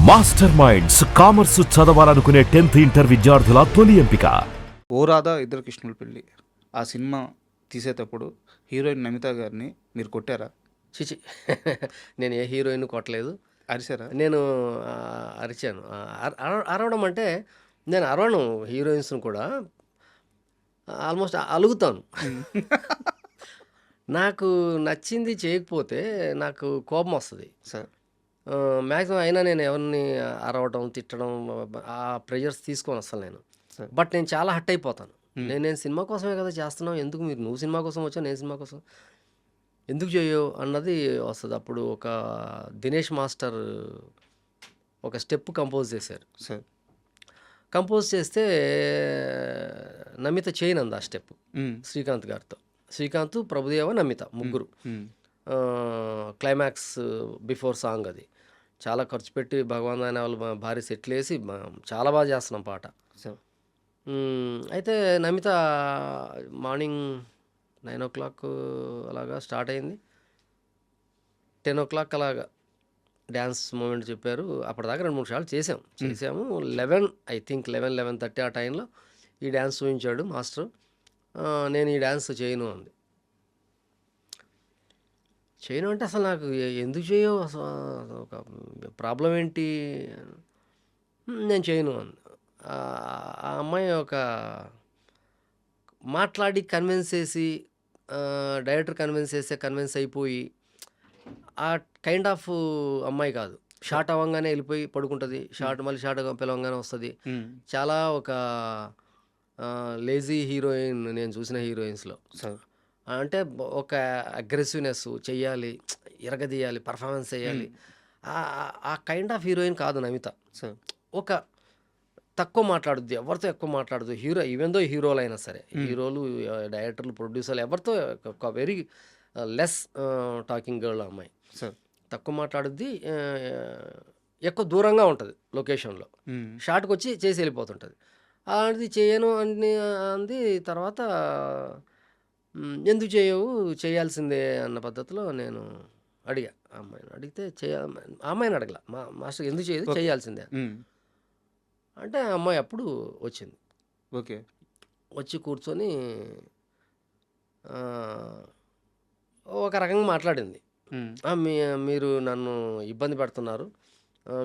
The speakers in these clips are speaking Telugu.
మాస్టర్ మైండ్స్ కామర్స్ చదవాలనుకునే 10th ఇంటర్ విద్యార్థుల తొలి ఎంపిక. ఓ రాధా ఇద్దరు కృష్ణుల పెళ్ళి ఆ సినిమా తీసేటప్పుడు హీరోయిన్ నమిత గారిని మీరు కొట్టారా? చిచి నేను ఏ హీరోయిన్ కొట్టలేదు. అరిసారా? నేను అరిచాను. అరవడం అంటే నేను అరవను. హీరోయిన్స్ని కూడా ఆల్మోస్ట్ అలుగుతాను. నాకు నచ్చింది చేయకపోతే నాకు కోపం వస్తుంది సార్ మ్యాక్సిమం. అయినా నేను ఎవరిని అరవడం తిట్టడం ఆ ప్రెజర్స్ తీసుకోను అసలు నేను. సార్ బట్ నేను చాలా హట్ అయిపోతాను. నేను సినిమా కోసమే కదా చేస్తున్నావు, ఎందుకు నువ్వు సినిమా కోసం వచ్చావు, నేను సినిమా కోసం ఎందుకు చేయవు అన్నది వస్తుంది. అప్పుడు ఒక దినేష్ మాస్టర్ ఒక స్టెప్ కంపోజ్ చేశారు. సార్ కంపోజ్ చేస్తే నమిత చేయనంది ఆ స్టెప్ శ్రీకాంత్ గారితో. శ్రీకాంత్, ప్రభుదేవ, నమిత ముగ్గురు. క్లైమాక్స్ బిఫోర్ సాంగ్ అది చాలా ఖర్చు పెట్టి భగవాన్ అనే వాళ్ళు భారీ సెట్లు వేసి చాలా బాగా చేస్తున్నాం పాట. సార్ అయితే నమిత మార్నింగ్ 9 o'clock అలాగా స్టార్ట్ అయింది. 10 o'clock అలాగా డ్యాన్స్ మూమెంట్ చెప్పారు. అప్పటిదాకా 2-3 సార్లు చేసాము. 11 ఐ థింక్ 11-11:30 ఆ టైంలో ఈ డ్యాన్స్ చూపించాడు మాస్టర్. నేను ఈ డ్యాన్స్ చేయను అంది. చేయను అంటే అసలు నాకు ఎందుకు చేయవు, అసలు ఒక ప్రాబ్లం ఏంటి, నేను చేయను అంది. ఆ అమ్మాయి ఒక మాట్లాడి కన్విన్స్ చేసి డైరెక్టర్ కన్విన్స్ అయిపోయి ఆ కైండ్ ఆఫ్ అమ్మాయి కాదు. షార్ట్ అవ్వగానే వెళ్ళిపోయి పడుకుంటుంది, మళ్ళీ షార్ట్ పిలవంగానే వస్తుంది. చాలా ఒక లేజీ హీరోయిన్ నేను చూసిన హీరోయిన్స్లో. సార్ అంటే ఒక అగ్రెసివ్నెస్ చెయ్యాలి, ఇరగదీయాలి, పర్ఫార్మెన్స్ చేయాలి, ఆ కైండ్ ఆఫ్ హీరోయిన్ కాదు నమిత. సార్ ఒక తక్కువ మాట్లాడుద్ది, ఎవరితో ఎక్కువ మాట్లాడదు. ఈవెన్ దో హీరోలు అయినా సరే, హీరోలు, డైరెక్టర్లు, ప్రొడ్యూసర్లు ఎవరితో ఒక వెరీ లెస్ టాకింగ్ గర్ల్ అమ్మాయి. సార్ తక్కువ మాట్లాడుద్ది, ఎక్కువ దూరంగా ఉంటుంది లొకేషన్లో. షార్ట్కి వచ్చి చేసి వెళ్ళిపోతుంటుంది. అది చేయను అని అంది. తర్వాత ఎందుకు చేయవు, చేయాల్సిందే అన్న పద్ధతిలో నేను అడిగా. అమ్మాయిని అడిగితే అమ్మాయిని అడగల, మాస్టర్ ఎందుకు చేయదు, చేయాల్సిందే అంటే ఆ అమ్మాయి అప్పుడు వచ్చింది. ఓకే వచ్చి కూర్చొని ఒక రకంగా మాట్లాడింది. మీరు నన్ను ఇబ్బంది పెడుతున్నారు,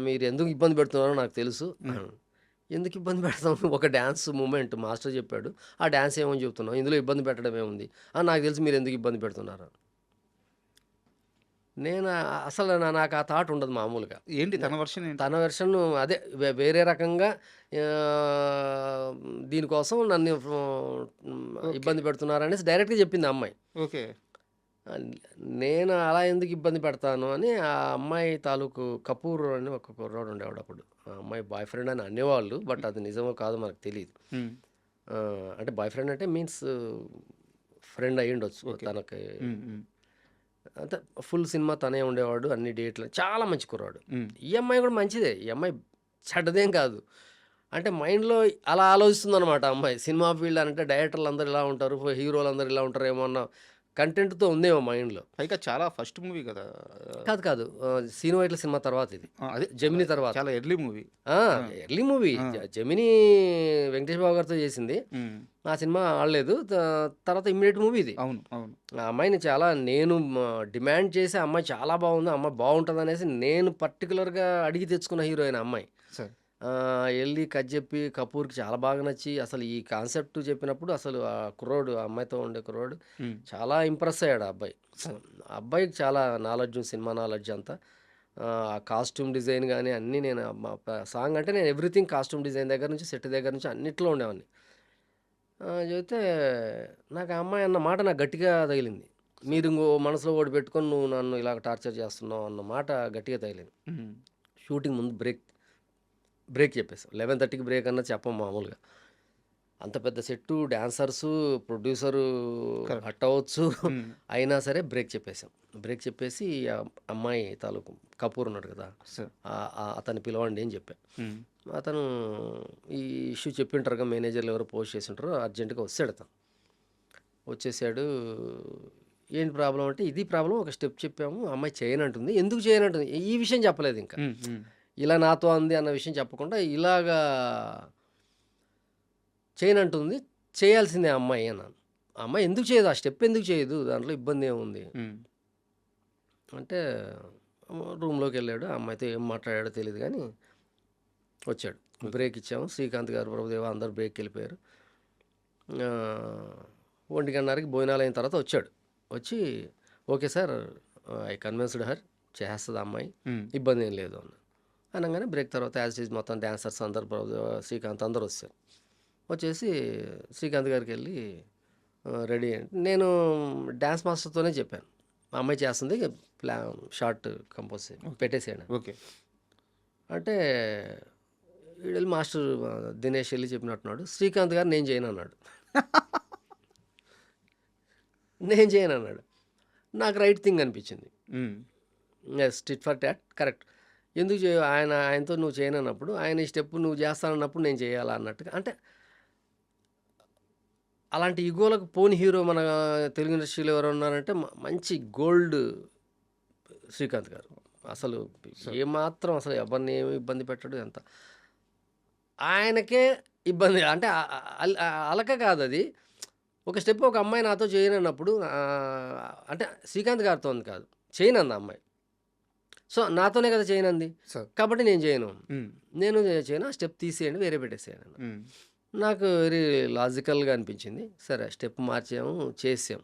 మీరు ఎందుకు ఇబ్బంది పెడుతున్నారో నాకు తెలుసు. ఎందుకు ఇబ్బంది పెడతాం, ఒక డ్యాన్స్ మూమెంట్ మాస్టర్ చెప్పాడు, ఆ డ్యాన్స్ ఏమని చెప్తున్నావు, ఇందులో ఇబ్బంది పెట్టడం ఏముంది, నాకు తెలిసి మీరు ఎందుకు ఇబ్బంది పెడుతున్నారు. నేను అసలు నాకు ఆ థాట్ ఉండదు మామూలుగా. ఏంటి తన వర్షన్? తన వెర్షన్ అదే వేరే రకంగా దీనికోసం నన్ను ఇబ్బంది పెడుతున్నారు అనేసి డైరెక్ట్గా చెప్పింది ఆ అమ్మాయి. ఓకే నేను అలా ఎందుకు ఇబ్బంది పెడతాను అని ఆ అమ్మాయి తాలూకు కపూర్ అని ఒక కుర్రాడు ఉండేవాడు అప్పుడు. ఆ అమ్మాయి బాయ్ ఫ్రెండ్ అని అనేవాళ్ళు, బట్ అది నిజమో కాదో మనకు తెలియదు. అంటే బాయ్ ఫ్రెండ్ అంటే మీన్స్ ఫ్రెండ్ అయ్యి ఉండొచ్చు తనకి. అంతే ఫుల్ సినిమా తనే ఉండేవాడు, అన్ని డేట్లు. చాలా మంచి కుర్రాడు. ఈ అమ్మాయి కూడా మంచిదే, ఈ అమ్మాయి చెడ్డదేం కాదు. అంటే మైండ్లో అలా ఆలోచిస్తుంది అనమాట అమ్మాయి. సినిమా ఫీల్డ్ అంటే డైరెక్టర్లు అందరు ఇలా ఉంటారు, హీరోలు అందరు ఇలా ఉంటారు ఏమో అన్న కంటెంట్తో ఉందేమో మైండ్లో. పైగా చాలా ఫస్ట్ మూవీ కదా. కాదు సీను వైట్ల సినిమా తర్వాత ఇది, అదే జమినీ తర్వాత. చాలా early movie. Early movie. Gemini Venkatesh Babu గారితో చేసింది. ఆ సినిమా ఆడలేదు, తర్వాత ఇమ్మీడియట్ మూవీ ఇది. అవును అవును. ఆ అమ్మాయిని చాలా నేను డిమాండ్ చేసి, అమ్మాయి చాలా బాగుంది, అమ్మాయి బాగుంటుంది అనేసి నేను పర్టికులర్గా అడిగి తెచ్చుకున్న హీరోయిన్ అమ్మాయి. సార్ వెళ్ళి కథ చెప్పి కపూర్కి చాలా బాగా నచ్చి అసలు ఈ కాన్సెప్ట్ చెప్పినప్పుడు అసలు ఆ కుర్రోడు, ఆ అమ్మాయితో ఉండే కుర్రోడు చాలా ఇంప్రెస్ అయ్యాడు. ఆ అబ్బాయి, ఆ అబ్బాయికి చాలా నాలెడ్జ్, సినిమా నాలెడ్జ్ అంతా. ఆ కాస్ట్యూమ్ డిజైన్ కానీ అన్నీ, నేను సాంగ్ అంటే నేను ఎవ్రీథింగ్ కాస్ట్యూమ్ డిజైన్ దగ్గర నుంచి సెట్ దగ్గర నుంచి అన్నిట్లో ఉండేవాడిని. చెబితే నాకు ఆ అమ్మాయి అన్న మాట నాకు గట్టిగా తగిలింది. మీరు ఇంకో మనసులో ఓడి పెట్టుకొని నువ్వు నన్ను ఇలాగ టార్చర్ చేస్తున్నావు అన్న మాట గట్టిగా తగిలింది. షూటింగ్ ముందు బ్రేక్ చెప్పేసాం. 11:30కి బ్రేక్ అన్నది చెప్పం మామూలుగా. అంత పెద్ద సెట్టు, డాన్సర్సు, ప్రొడ్యూసరు హట్ అవ్వచ్చు, అయినా సరే బ్రేక్ చెప్పేసాం. బ్రేక్ చెప్పేసి అమ్మాయి తాలూకు కపూర్ ఉన్నాడు కదా, అతన్ని పిలవండి అని చెప్పా. అతను ఈ ఇష్యూ చెప్పింటారుగా, మేనేజర్లు ఎవరో పోస్ట్ చేసి ఉంటారో, అర్జెంటుగా వచ్చాడు. అతను వచ్చేసాడు. ఏంటి ప్రాబ్లం అంటే, ఇది ప్రాబ్లం, ఒక స్టెప్ చెప్పాము, అమ్మాయి చేయనంటుంది, ఎందుకు చేయనంటుంది, ఈ విషయం చెప్పలేదు. ఇంకా ఇలా నాతో అంది అన్న విషయం చెప్పకుండా ఇలాగా చేయనంటుంది, చేయాల్సిందే ఆ అమ్మాయి అన్నాను. ఆ అమ్మాయి ఎందుకు చేయదు, ఆ స్టెప్ ఎందుకు చేయదు, దాంట్లో ఇబ్బంది ఏముంది ఉమ్, అంటే రూమ్లోకి వెళ్ళాడు. ఆ అమ్మాయితో ఏం మాట్లాడాడో తెలియదు కానీ వచ్చాడు. బ్రేక్ ఇచ్చాము. శ్రీకాంత్ గారు, ప్రభుదేవ అందరు బ్రేక్కి వెళ్ళిపోయారు. 1:30కి భోజనాలు అయిన తర్వాత వచ్చాడు. వచ్చి okay sir, I convinced her, చేస్తుంది ఆ అమ్మాయి, ఉమ్, ఇబ్బంది ఏం లేదు అన్న. అనగానే బ్రేక్ తర్వాత యాజ్ ఈజ్ మొత్తం డాన్సర్స్ అందరు, ప్రభుదేవ, శ్రీకాంత్ అందరు వచ్చారు. వచ్చేసి శ్రీకాంత్ గారికి వెళ్ళి రెడీ అంటే నేను డ్యాన్స్ మాస్టర్తోనే చెప్పాను, మా అమ్మాయి చేస్తుంది, షార్ట్ కంపోజ్ పెట్టేసేయండి ఓకే. అంటే వీళ్ళు మాస్టర్ దినేష్ వెళ్ళి చెప్పినట్టున్నాడు. శ్రీకాంత్ గారు నేను చేయను అన్నాడు. నేను చేయను అన్నాడు. నాకు రైట్ థింగ్ అనిపించింది. Um, yes, tit for tat, correct. ఎందుకు ఆయనతో నువ్వు చేయనన్నప్పుడు, ఆయన ఈ స్టెప్ నువ్వు చేస్తానన్నప్పుడు నేను చేయాలా అన్నట్టుగా. అంటే అలాంటి ఈగోలకు పోని హీరో మన తెలుగు ఇండస్ట్రీలో ఎవరు ఉన్నారంటే మంచి గోల్డ్ శ్రీకాంత్ గారు. అసలు ఏమాత్రం అసలు ఎవరిని ఏమి ఇబ్బంది పెట్టడు. ఎంత ఆయనకే ఇబ్బంది అంటే అలక కాదు అది. ఒక స్టెప్ ఒక అమ్మాయి నాతో చేయనన్నప్పుడు అంటే శ్రీకాంత్ గారితో కాదు, చేయనంది ఆ అమ్మాయి. సో నాతోనే కదా చేయనంది, సార్. కాబట్టి నేను చేయను. ఉమ్, నేను చేయను, ఆ స్టెప్ తీసేయండి, వేరే పెట్టేసేయండి అన్న. ఉమ్, నాకు వెరీ లాజికల్గా అనిపించింది. సరే స్టెప్ మార్చాము, చేసాం.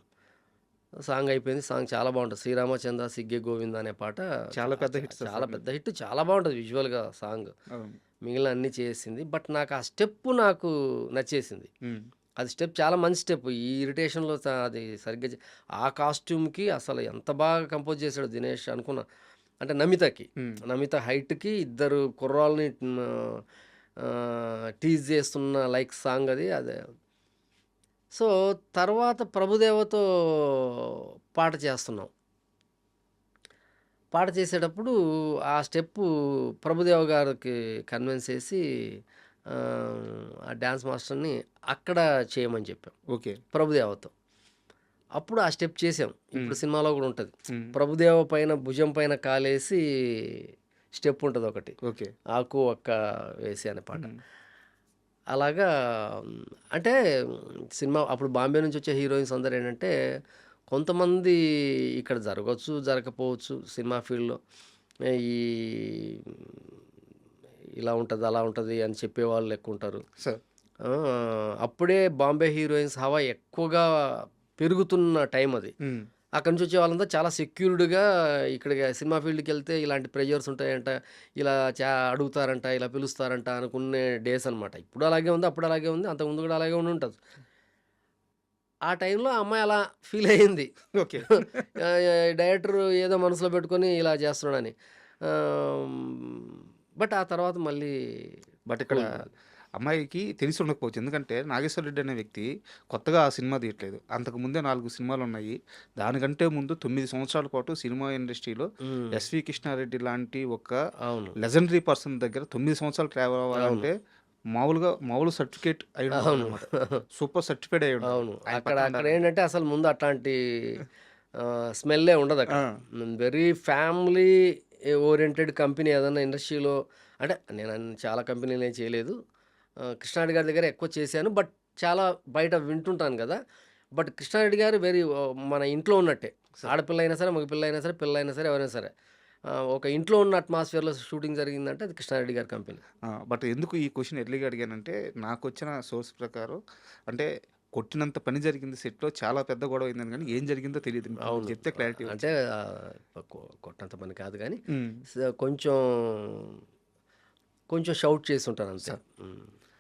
సాంగ్ అయిపోయింది. సాంగ్ చాలా బాగుంటుంది. శ్రీరామచంద్ర సిగ్గే గోవింద అనే పాట చాలా పెద్ద హిట్ సార్. చాలా పెద్ద హిట్, చాలా బాగుంటుంది విజువల్గా సాంగ్. అవును. మిగిలిన అన్నీ చేసింది. బట్ నాకు ఆ స్టెప్ నాకు నచ్చేసింది. ఉమ్, అది స్టెప్ చాలా మంచి స్టెప్. ఈ ఇరిటేషన్లో అది సరిగ్గా ఆ కాస్ట్యూమ్కి అసలు ఎంత బాగా కంపోజ్ చేశాడు దినేష్ అనుకున్నా. అంటే నమితకి, ఉమ్, నమిత హైట్కి ఇద్దరు కుర్రాళ్ళని టీజ్ చేస్తున్న లైక్ సాంగ్ అది. అదే. సో తర్వాత ప్రభుదేవతో పాట చేస్తున్నాం. పాట చేసేటప్పుడు ఆ స్టెప్పు ప్రభుదేవ గారికి కన్విన్స్ చేసి ఆ డ్యాన్స్ మాస్టర్ని అక్కడ చేయమని చెప్పాం ఓకే. ప్రభుదేవతో. అప్పుడు ఆ స్టెప్ చేసాం. ఇప్పుడు సినిమాలో కూడా ఉంటుంది. ఉమ్, ప్రభుదేవ పైన భుజం పైన కాలేసి స్టెప్ ఉంటుంది ఒకటి, ఓకే. ఆకు ఒక్క వేసి అనే పాట. ఉమ్, అలాగా అంటే సినిమా అప్పుడు బాంబే నుంచి వచ్చే హీరోయిన్స్ అందరు ఏంటంటే కొంతమంది ఇక్కడ జరగవచ్చు, జరగకపోవచ్చు సినిమా ఫీల్డ్లో. ఈ ఇలా ఉంటుంది, అలా ఉంటుంది అని చెప్పేవాళ్ళు ఎక్కువ ఉంటారు. సార్. అప్పుడే బాంబే హీరోయిన్స్ హవా ఎక్కువగా పెరుగుతున్న టైం అది. ఉమ్, అక్కడి నుంచి వచ్చే వాళ్ళంతా చాలా సెక్యూర్డ్గా ఇక్కడికి సినిమా ఫీల్డ్కి వెళ్తే ఇలాంటి ప్రెజర్స్ ఉంటాయంట, ఇలా అడుగుతారంట, ఇలా పిలుస్తారంట అనుకునే డేస్ అనమాట. ఇప్పుడు అలాగే ఉంది, అప్పుడు అలాగే ఉంది, అంతకుముందు కూడా అలాగే ఉండి ఉంటుంది. ఆ టైంలో ఆ అమ్మాయి అలా ఫీల్ అయ్యింది. ఓకే. డైరెక్టర్ ఏదో మనసులో పెట్టుకొని ఇలా చేస్తున్నాడని. బట్ ఆ తర్వాత మళ్ళీ బట్ ఇక్కడ అమ్మాయికి తెలిసి ఉండకపోవచ్చు. ఎందుకంటే నాగేశ్వర రెడ్డి అనే వ్యక్తి కొత్తగా ఆ సినిమా తీయట్లేదు. అంతకుముందే 4 సినిమాలు ఉన్నాయి. దానికంటే ముందు 9 సంవత్సరాల పాటు సినిమా ఇండస్ట్రీలో ఎస్వి కృష్ణారెడ్డి లాంటి ఒక అవును లెజెండరీ పర్సన్ దగ్గర 9 సంవత్సరాలు ట్రావెల్ అవ్వాలంటే మామూలు సర్టిఫికేట్ అయి అవును సూపర్ సర్టిఫైడ్ అయ్యి ఉండాలి. అవును ఆయన అక్కడ పక్కన అక్కడ ఉండాలి. ఏంటంటే అసలు ముందు అట్లాంటి స్మెల్లే ఉండదు అక్కడ. ఆ, వెరీ ఫ్యామిలీ ఓరియంటెడ్ కంపెనీ ఏదన్నా ఇండస్ట్రీలో. అంటే నేను చాలా కంపెనీలు ఏం చేయలేదు, కృష్ణారెడ్డి గారి దగ్గర ఎక్కువ చేశాను. బట్ చాలా బయట వింటుంటాను కదా. బట్ కృష్ణారెడ్డి గారు వెరీ మన ఇంట్లో ఉన్నట్టే. ఆడపిల్ల అయినా సరే, మగ పిల్ల అయినా సరే, పిల్ల అయినా సరే, ఎవరైనా సరే ఒక ఇంట్లో ఉన్న అట్మాస్ఫియర్లో షూటింగ్ జరిగిందంటే అది కృష్ణారెడ్డి గారి కంపెనీ. బట్ ఎందుకు ఈ క్వశ్చన్ ఎర్లీగా అడిగానంటే నాకు వచ్చిన సోర్స్ ప్రకారం అంటే కొట్టినంత పని జరిగింది సెట్లో, చాలా పెద్ద గొడవ అయిందని, కానీ ఏం జరిగిందో తెలియదు. అవును చెప్తే క్లారిటీ. అంటే కొట్టంత పని కాదు కానీ ఉమ్. కొంచెం కొంచెం షౌట్ చేసి ఉంటాను అంతే.